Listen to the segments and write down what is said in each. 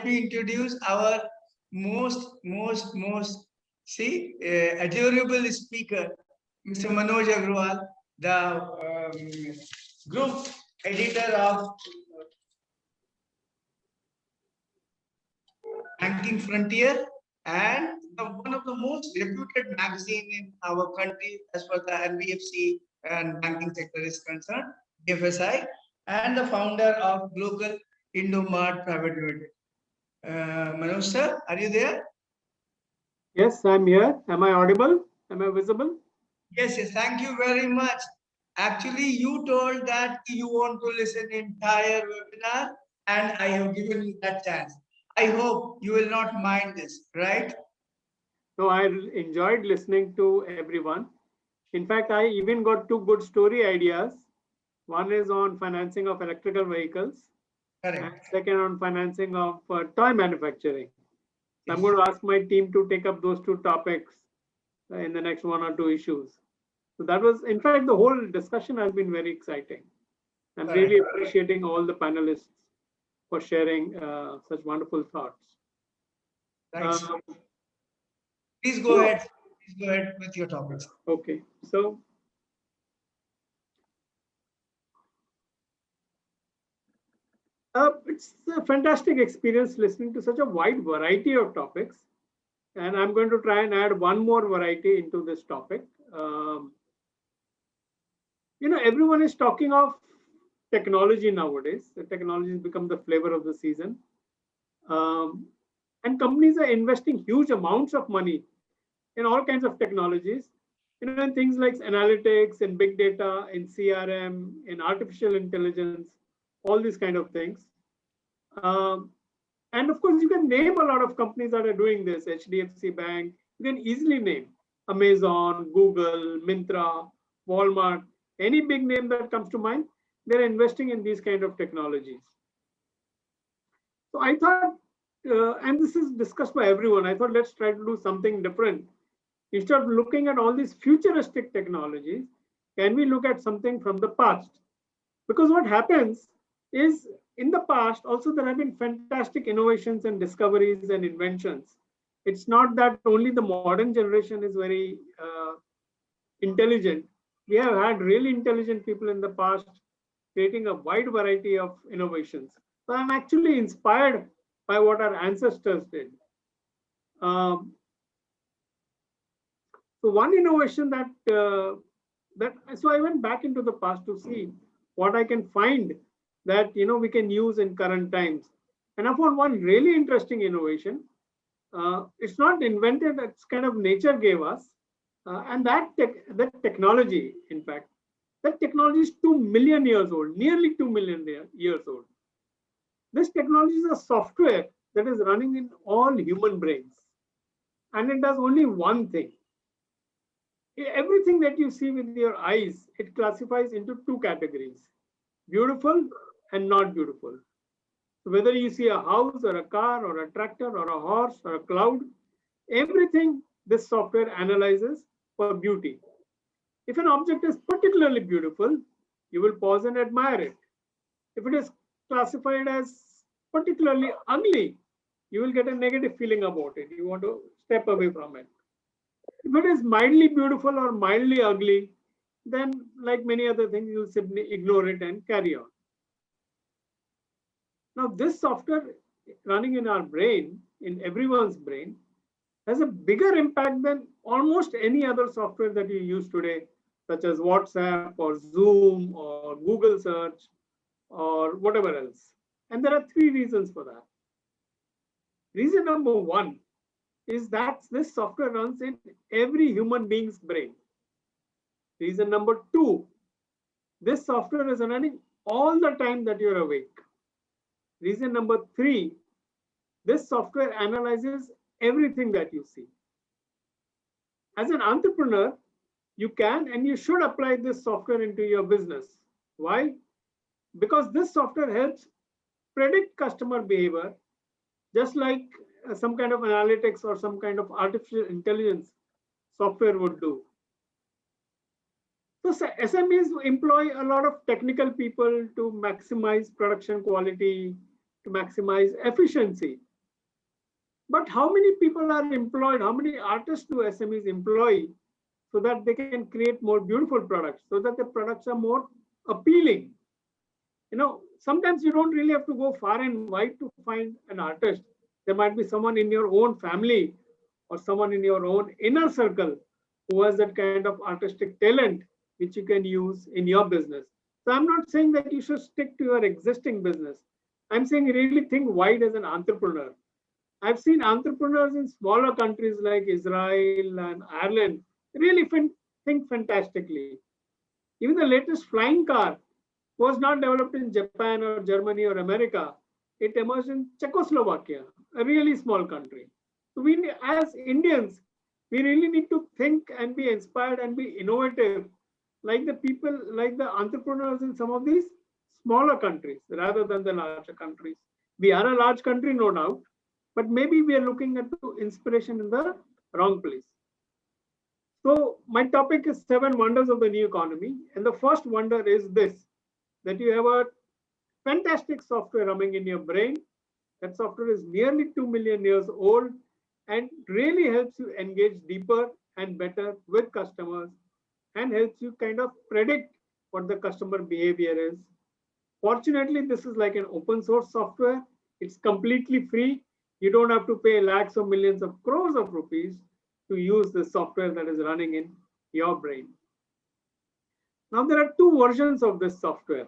let me introduce our most adorable speaker, Mr. Manoj Agrawal, the group editor of Banking Frontier and one of the most reputed magazine in our country as far as the NBFC and banking sector is concerned, BFSI, and the founder of Global Indomart Private Limited. Manoj sir, are you there? Yes, I'm here. Am I audible? Am I visible? Yes, yes. Thank you very much. Actually, you told that you want to listen entire webinar, and I have given you that chance. I hope you will not mind this, right? No, I enjoyed listening to everyone. In fact, I even got two good story ideas. One is on financing of electrical vehicles, Correct. and second on financing of toy manufacturing. So I'm Yes. going to ask my team to take up those two topics in the next one or two issues. So that was, in fact, the whole discussion has been very exciting. I'm Correct. really appreciating all the panelists for sharing such wonderful thoughts. Right. Please go ahead. Please go ahead with your topics. Okay, so it's a fantastic experience listening to such a wide variety of topics. And I'm going to try and add one more variety into this topic. Everyone is talking of technology nowadays. The technology has become the flavor of the season. And companies are investing huge amounts of money in all kinds of technologies, in things like analytics, in big data, in CRM, in artificial intelligence, all these kind of things. And of course, you can name a lot of companies that are doing this. HDFC Bank, you can easily name Amazon, Google, Myntra, Walmart, any big name that comes to mind, they're investing in these kind of technologies. So I thought, and this is discussed by everyone, I thought let's try to do something different. Instead of looking at all these futuristic technologies, can we look at something from the past? Because what happens is, in the past, also there have been fantastic innovations and discoveries and inventions. It's not that only the modern generation is very intelligent. We have had really intelligent people in the past creating a wide variety of innovations. So I'm actually inspired by what our ancestors did. So one innovation so I went back into the past to see what I can find that we can use in current times. And I found one really interesting innovation. It's not invented, it's kind of nature gave us. And that technology, in fact, that technology is 2 million years old, nearly 2 million years old. This technology is a software that is running in all human brains. And it does only one thing. Everything that you see with your eyes, it classifies into two categories: beautiful and not beautiful. So whether you see a house or a car or a tractor or a horse or a cloud, everything this software analyzes for beauty. If an object is particularly beautiful, you will pause and admire it. If it is classified as particularly ugly, you will get a negative feeling about it. You want to step away from it. If it is mildly beautiful or mildly ugly, then like many other things, you'll simply ignore it and carry on. Now, this software running in our brain, in everyone's brain, has a bigger impact than almost any other software that you use today, such as WhatsApp or Zoom or Google search or whatever else. And there are three reasons for that. Reason number one is that this software runs in every human being's brain. Reason number two, this software is running all the time that you're awake. Reason number three, this software analyzes everything that you see. As an entrepreneur, you can and you should apply this software into your business. Why? Because this software helps predict customer behavior, just like some kind of analytics or some kind of artificial intelligence software would do. So SMEs employ a lot of technical people to maximize production quality, to maximize efficiency. But how many people are employed? How many artists do SMEs employ so that they can create more beautiful products, so that the products are more appealing? Sometimes you don't really have to go far and wide to find an artist. There might be someone in your own family or someone in your own inner circle who has that kind of artistic talent which you can use in your business. So I'm not saying that you should stick to your existing business. I'm saying really think wide as an entrepreneur. I've seen entrepreneurs in smaller countries like Israel and Ireland really think fantastically. Even the latest flying car was not developed in Japan or Germany or America. It emerged in Czechoslovakia, a really small country. So we, as Indians, we really need to think and be inspired and be innovative, like the people, like the entrepreneurs in some of these smaller countries, rather than the larger countries. We are a large country, no doubt, but maybe we are looking at the inspiration in the wrong place. So my topic is 7 wonders of the new economy. And the first wonder is this, that you have a fantastic software running in your brain. That software is nearly 2 million years old and really helps you engage deeper and better with customers and helps you kind of predict what the customer behavior is. Fortunately, this is like an open source software. It's completely free. You don't have to pay lakhs or millions of crores of rupees to use the software that is running in your brain. Now, there are 2 versions of this software.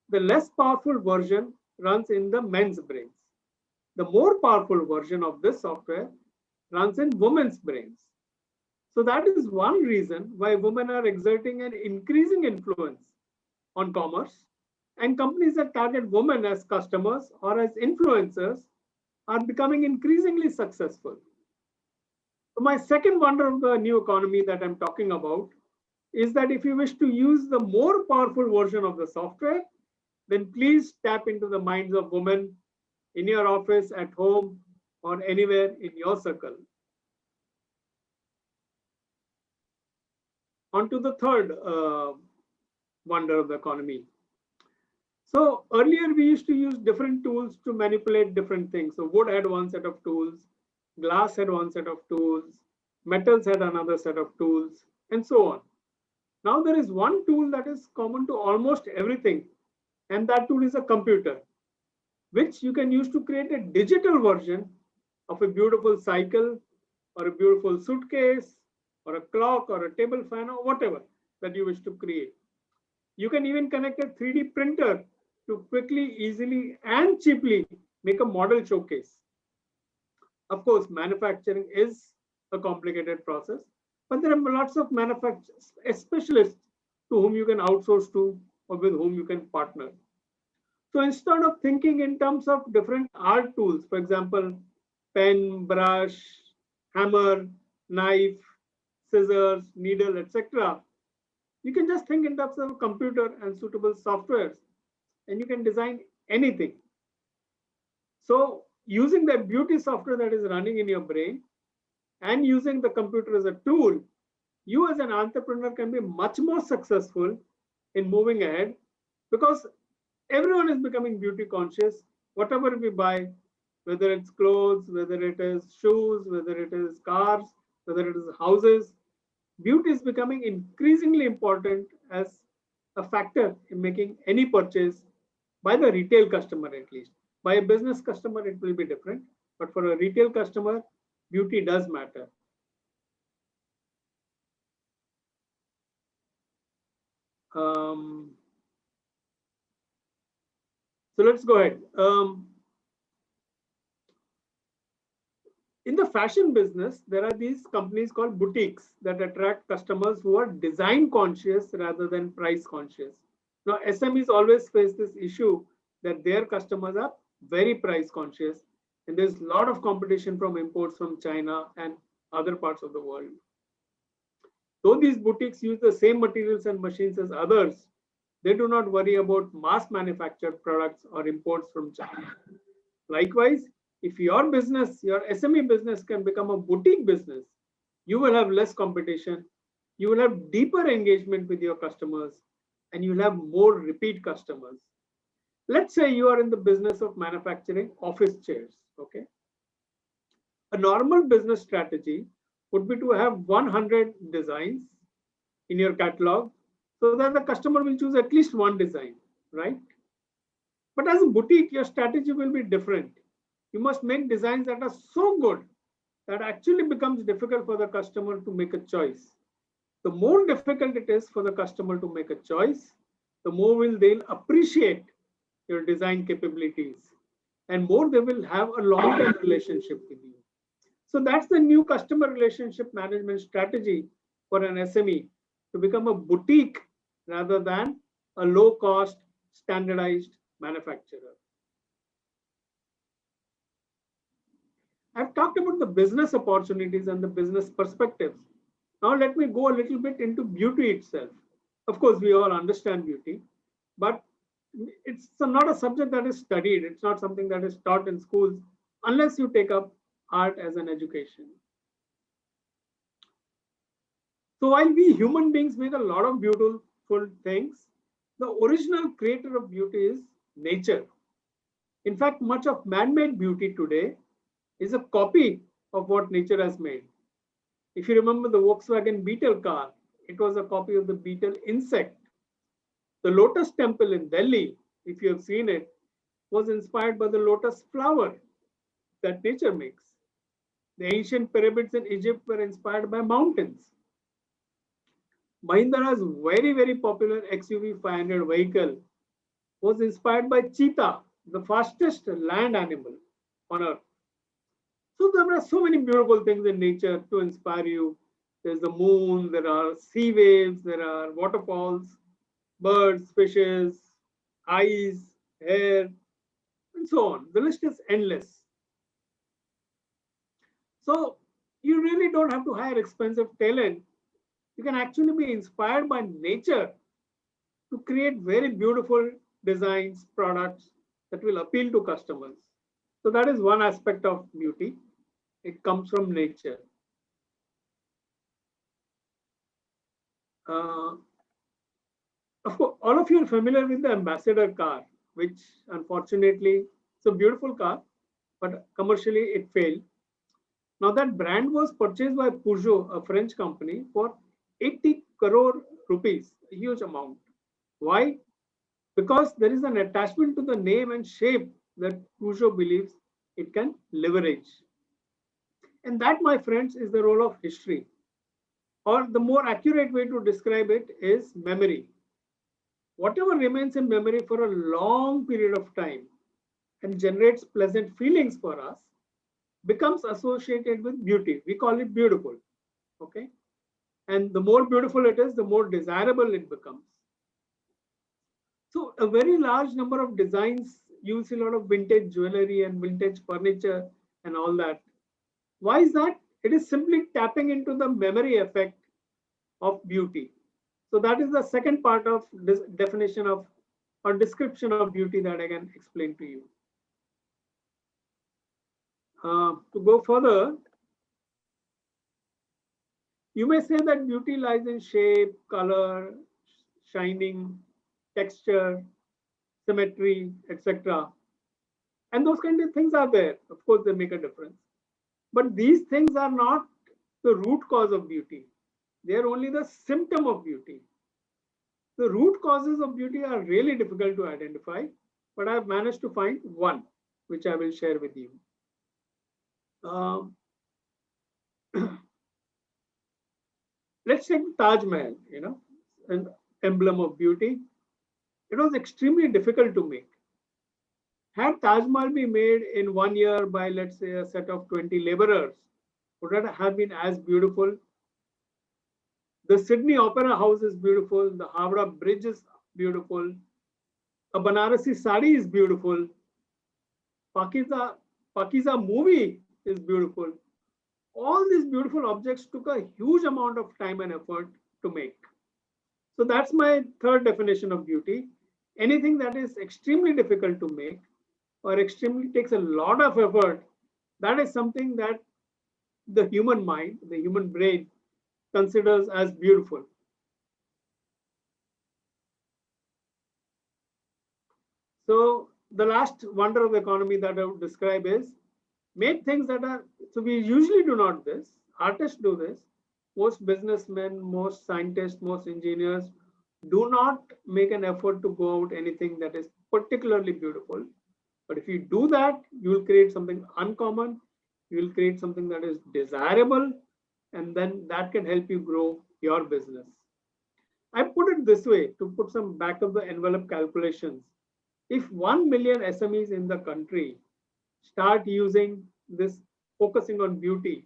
The less powerful version runs in the men's brains. The more powerful version of this software runs in women's brains. So that is one reason why women are exerting an increasing influence on commerce, and companies that target women as customers or as influencers are becoming increasingly successful. So my second wonder of the new economy that I'm talking about is that if you wish to use the more powerful version of the software, then please tap into the minds of women in your office, at home, or anywhere in your circle. On to the third wonder of the economy. So earlier we used to use different tools to manipulate different things. So wood had one set of tools, glass had one set of tools, metals had another set of tools, and so on. Now there is one tool that is common to almost everything, and that tool is a computer, which you can use to create a digital version of a beautiful cycle or a beautiful suitcase or a clock or a table fan or whatever that you wish to create. You can even connect a 3D printer to quickly, easily, and cheaply make a model showcase. Of course, manufacturing is a complicated process, but there are lots of manufacturers, specialists to whom you can outsource to or with whom you can partner. So instead of thinking in terms of different art tools, for example, pen, brush, hammer, knife, scissors, needle, etc., you can just think in terms of a computer and suitable softwares, and you can design anything. So using that beauty software that is running in your brain and using the computer as a tool, you as an entrepreneur can be much more successful in moving ahead, because everyone is becoming beauty conscious. Whatever we buy, whether it's clothes, whether it is shoes, whether it is cars, whether it is houses, beauty is becoming increasingly important as a factor in making any purchase by the retail customer, at least. By a business customer, it will be different, but for a retail customer, beauty does matter. So let's go ahead. In the fashion business, there are these companies called boutiques that attract customers who are design conscious rather than price conscious. Now, SMEs always face this issue that their customers are very price conscious, and there's a lot of competition from imports from China and other parts of the world. Though these boutiques use the same materials and machines as others, they do not worry about mass manufactured products or imports from China. Likewise, if your business, your SME business can become a boutique business, you will have less competition, you will have deeper engagement with your customers, and you'll have more repeat customers. Let's say you are in the business of manufacturing office chairs, okay? A normal business strategy would be to have 100 designs in your catalog so that the customer will choose at least one design, right? But as a boutique, your strategy will be different. You must make designs that are so good that actually becomes difficult for the customer to make a choice. The more difficult it is for the customer to make a choice, the more will they'll appreciate your design capabilities and more they will have a long-term relationship with you. So that's the new customer relationship management strategy for an SME to become a boutique rather than a low-cost standardized manufacturer. I've talked about the business opportunities and the business perspectives. Now let me go a little bit into beauty itself. Of course, we all understand beauty, but it's not a subject that is studied. It's not something that is taught in schools unless you take up art as an education. So while we human beings make a lot of beautiful things, the original creator of beauty is nature. In fact, much of man-made beauty today is a copy of what nature has made. If you remember the Volkswagen Beetle car, it was a copy of the beetle insect. The Lotus Temple in Delhi, if you have seen it, was inspired by the lotus flower that nature makes. The ancient pyramids in Egypt were inspired by mountains. Mahindra's very, very popular XUV 500 vehicle was inspired by cheetah, the fastest land animal on earth. So there are so many beautiful things in nature to inspire you. There's the moon, there are sea waves, there are waterfalls, birds, fishes, eyes, hair, and so on. The list is endless. So you really don't have to hire expensive talent. You can actually be inspired by nature to create very beautiful designs, products that will appeal to customers. So that is one aspect of beauty. It comes from nature. Of course, all of you are familiar with the Ambassador car, which unfortunately it's a beautiful car, but commercially it failed. Now that brand was purchased by Peugeot, a French company, for 80 crore rupees, a huge amount. Why? Because there is an attachment to the name and shape that Peugeot believes it can leverage. And that, my friends, is the role of history. Or the more accurate way to describe it is memory. Whatever remains in memory for a long period of time and generates pleasant feelings for us becomes associated with beauty. We call it beautiful. Okay. And the more beautiful it is, the more desirable it becomes. So a very large number of designs use a lot of vintage jewelry and vintage furniture and all that. Why is that? It is simply tapping into the memory effect of beauty. So that is the second part of this definition of or description of beauty that I can explain to you. To go further, you may say that beauty lies in shape, color, shining, texture, symmetry, etc. And those kind of things are there. Of course, they make a difference. But these things are not the root cause of beauty. They are only the symptom of beauty. The root causes of beauty are really difficult to identify, but I've managed to find one, which I will share with you. Let's take Taj Mahal, an emblem of beauty. It was extremely difficult to make. Had Taj Mahal been made in 1 year by, let's say, a set of 20 laborers, would it have been as beautiful? The Sydney Opera House is beautiful. The Howrah Bridge is beautiful. A Banarasi sari is beautiful. Pakiza movie is beautiful. All these beautiful objects took a huge amount of time and effort to make. So that's my third definition of beauty. Anything that is extremely difficult to make or extremely takes a lot of effort, that is something that the human mind, the human brain considers as beautiful. So the last wonder of the economy that I would describe is made things that are, so we usually do not this, artists do this. Most businessmen, most scientists, most engineers do not make an effort to go out anything that is particularly beautiful. But if you do that, you will create something uncommon, you will create something that is desirable, and then that can help you grow your business. I put it this way to put some back of the envelope calculations. If 1 million SMEs in the country start using this, focusing on beauty,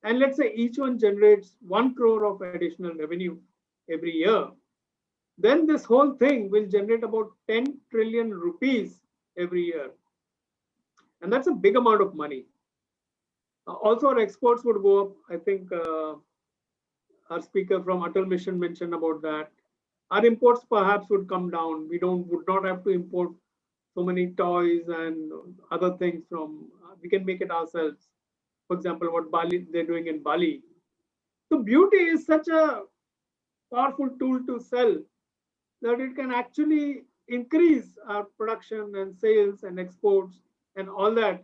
and let's say each one generates 1 crore of additional revenue every year, then this whole thing will generate about 10 trillion rupees every year. And that's a big amount of money. Also, our exports would go up. I think our speaker from Atal Mission mentioned about that. Our imports perhaps would come down. We would not have to import so many toys and other things from, we can make it ourselves. For example, what Bali, they're doing in Bali. So beauty is such a powerful tool to sell that it can actually increase our production and sales and exports and all that,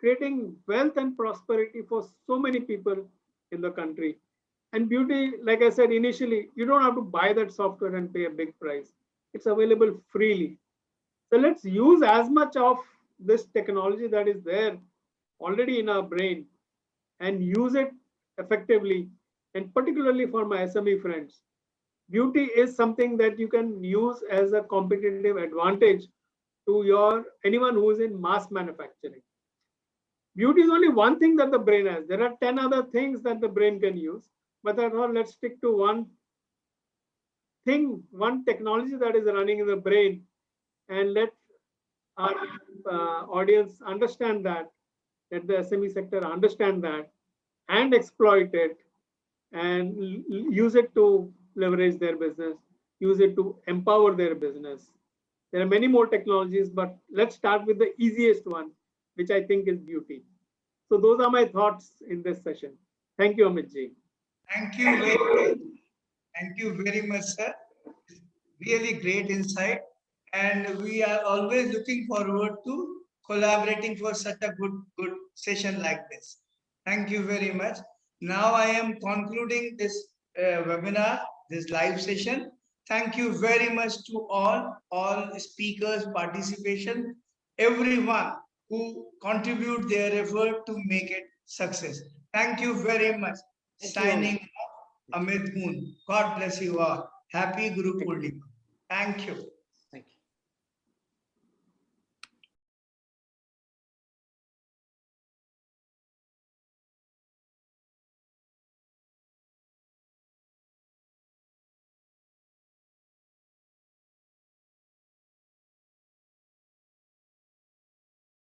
creating wealth and prosperity for so many people in the country. And beauty, like I said initially, you don't have to buy that software and pay a big price. It's available freely. So let's use as much of this technology that is there already in our brain and use it effectively. And particularly for my SME friends, beauty is something that you can use as a competitive advantage to anyone who is in mass manufacturing. Beauty is only one thing that the brain has. There are 10 other things that the brain can use, but I thought let's stick to one thing, one technology that is running in the brain, and let our audience understand that, let the SME sector understand that and exploit it and use it to leverage their business, use it to empower their business. There are many more technologies, but let's start with the easiest one, which I think is beauty. So those are my thoughts in this session. Thank you, Amit ji. Thank you very much. Thank you very much, sir. Really great insight. And we are always looking forward to collaborating for such a good session like this. Thank you very much. Now I am concluding this webinar, this live session. Thank you very much to all speakers, participation, everyone who contribute their effort to make it success. Thank you very much. Signing off, Amit Moon. God bless you all. Happy Guru Purnima. Thank you.